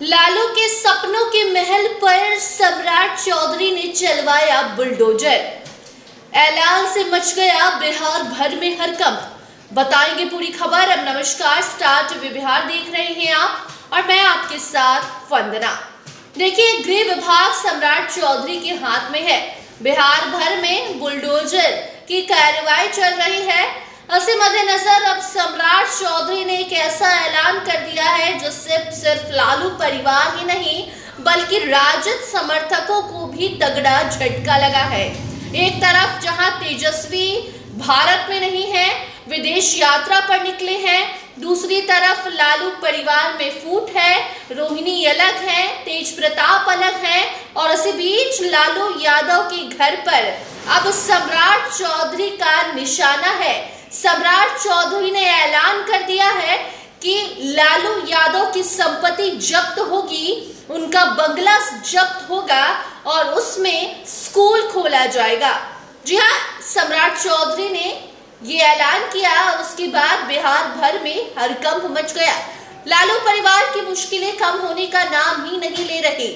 लालू के सपनों के महल पर सम्राट चौधरी ने चलवाया बुलडोजर। ऐलान से मच गया बिहार भर में हड़कंप। बताएंगे पूरी खबर। अब नमस्कार, स्टार टीवी बिहार देख रहे हैं आप और मैं आपके साथ वंदना। देखिए, गृह विभाग सम्राट चौधरी के हाथ में है। बिहार भर में बुलडोजर की कार्रवाई चल रही है। इसी मद्देनजर अब सम्राट चौधरी ने एक ऐसा ऐलान कर दिया है जिससे सिर्फ लालू परिवार ही नहीं बल्कि राजद समर्थकों को भी तगड़ा झटका लगा है। एक तरफ जहां तेजस्वी भारत में नहीं है, विदेश यात्रा पर निकले हैं, दूसरी तरफ लालू परिवार में फूट है, रोहिणी अलग है, तेज प्रताप अलग है और इसी बीच लालू यादव के घर पर अब सम्राट चौधरी का निशाना है। सम्राट चौधरी ने ऐलान कर दिया है कि लालू यादव की संपत्ति जब्त होगी, उनका बंगला जब्त होगा और उसमें स्कूल खोला जाएगा। जी हाँ, सम्राट चौधरी ने ये ऐलान किया और उसके बाद बिहार भर में हड़कंप मच गया। लालू परिवार की मुश्किलें कम होने का नाम ही नहीं ले रही।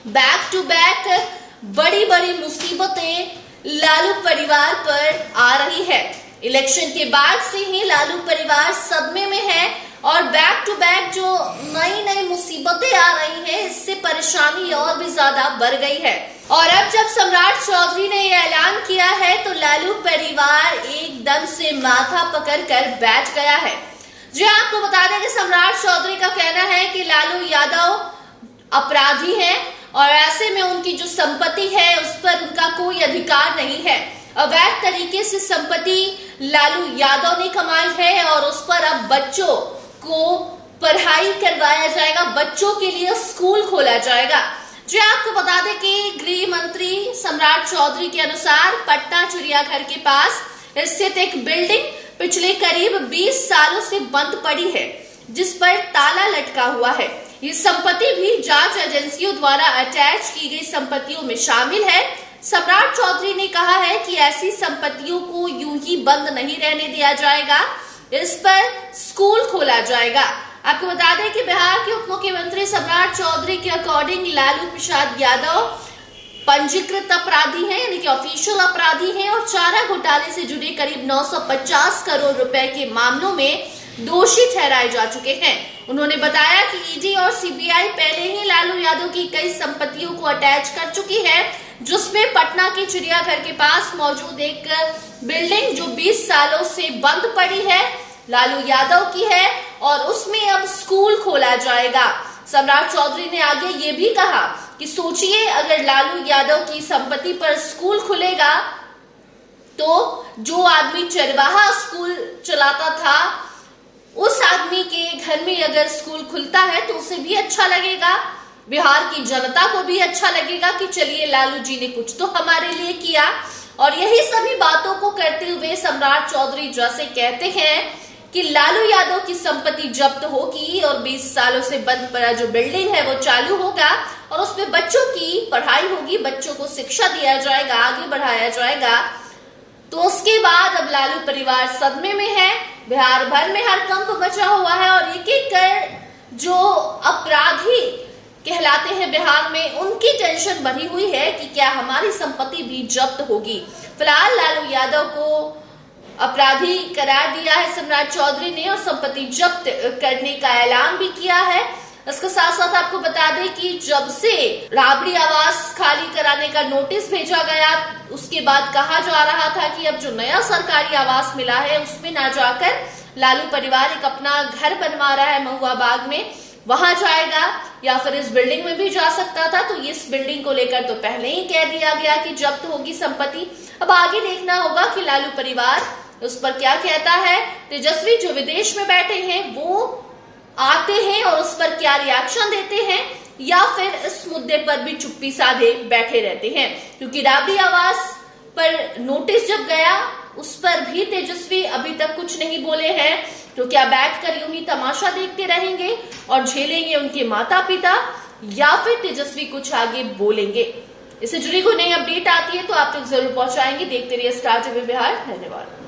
बैक टू बैक बड़ी बड़ी मुसीबतें लालू परिवार पर आ रही है। इलेक्शन के बाद से ही लालू परिवार सदमे में है और बैक टू बैक जो नई नई मुसीबतें आ रही हैं, इससे परेशानी और भी ज्यादा बढ़ गई है। और अब जब सम्राट चौधरी ने यह ऐलान किया है तो लालू परिवार एकदम से माथा पकड़कर बैठ गया है। जी आपको बता दें कि सम्राट चौधरी का कहना है कि लालू यादव अपराधी हैं और ऐसे में उनकी जो संपत्ति है उस पर उनका कोई अधिकार नहीं है। अवैध तरीके से संपत्ति लालू यादव ने कमाई है और उस पर अब बच्चों को पढ़ाई करवाया जाएगा, बच्चों के लिए स्कूल खोला जाएगा। जी आपको बता दें कि गृह मंत्री सम्राट चौधरी के अनुसार पटना चिड़ियाघर के पास स्थित एक बिल्डिंग पिछले करीब 20 सालों से बंद पड़ी है, जिस पर ताला लटका हुआ है। ये संपत्ति भी जांच एजेंसियों द्वारा अटैच की गई संपत्तियों में शामिल है। सम्राट चौधरी ने कहा है कि ऐसी संपत्तियों को यूं ही बंद नहीं रहने दिया जाएगा, इस पर स्कूल खोला जाएगा। आपको बता दें कि बिहार के उप मुख्यमंत्री सम्राट चौधरी के अकॉर्डिंग लालू प्रसाद यादव पंजीकृत अपराधी हैं, यानी कि ऑफिशियल अपराधी हैं और चारा घोटाले से जुड़े करीब 950 करोड़ रुपए के मामलों में दोषी ठहराए जा चुके हैं। उन्होंने बताया कि ईडी और सीबीआई पहले ही लालू यादव की कई संपत्तियों को अटैच कर चुकी है, जिसमें पटना के चिड़ियाघर के पास मौजूद एक बिल्डिंग जो 20 सालों से बंद पड़ी है लालू यादव की है और उसमें अब स्कूल खोला जाएगा। सम्राट चौधरी ने आगे ये भी कहा कि सोचिए, अगर लालू यादव की संपत्ति पर स्कूल खुलेगा तो जो आदमी चरवाहा स्कूल चलाता था उस आदमी के घर में अगर स्कूल खुलता है तो उसे भी अच्छा लगेगा, बिहार की जनता को भी अच्छा लगेगा कि चलिए लालू जी ने कुछ तो हमारे लिए किया। और यही सभी बातों को करते हुए सम्राट चौधरी जैसे कहते हैं कि लालू यादव की संपत्ति जब्त होगी और 20 सालों से बंद पड़ा जो बिल्डिंग है वो चालू होगा और उसमें बच्चों की पढ़ाई होगी, बच्चों को शिक्षा दिया जाएगा, आगे बढ़ाया जाएगा। तो उसके बाद अब लालू परिवार सदमे में है। बिहार भर में हड़कंप मचा हुआ है और एक एक कर जो अपराधी कहलाते हैं बिहार में, उनकी टेंशन बढ़ी हुई है कि क्या हमारी संपत्ति भी जब्त होगी। फिलहाल लालू यादव को अपराधी करार दिया है सम्राट चौधरी ने और संपत्ति जब्त करने का ऐलान भी किया है। इसके साथ साथ आपको बता दें कि जब से राबड़ी आवास खाली कराने का नोटिस भेजा गया, उसके बाद कहा जा रहा था कि अब जो नया सरकारी आवास मिला है उसमें ना जाकर लालू परिवार एक अपना घर बनवा रहा है महुआ बाग में, वहां जाएगा या फिर इस बिल्डिंग में भी जा सकता था। तो इस बिल्डिंग को लेकर तो पहले ही कह दिया गया कि जब्त होगी संपत्ति। अब आगे देखना होगा कि लालू परिवार उस पर क्या कहता है। तेजस्वी जो विदेश में बैठे हैं वो आते हैं और उस पर क्या रिएक्शन देते हैं या फिर इस मुद्दे पर भी चुप्पी साधे बैठे रहते हैं, क्योंकि राबड़ी आवास पर नोटिस जब गया उस पर भी तेजस्वी अभी तक कुछ नहीं बोले हैं। तो क्या बैठकर यूं ही तमाशा देखते रहेंगे और झेलेंगे उनके माता पिता या फिर तेजस्वी कुछ आगे बोलेंगे? इससे जुड़ी कोई नई अपडेट आती है तो आप तक जरूर पहुंचाएंगे। देखते रहिए स्टार टीवी बिहार। धन्यवाद।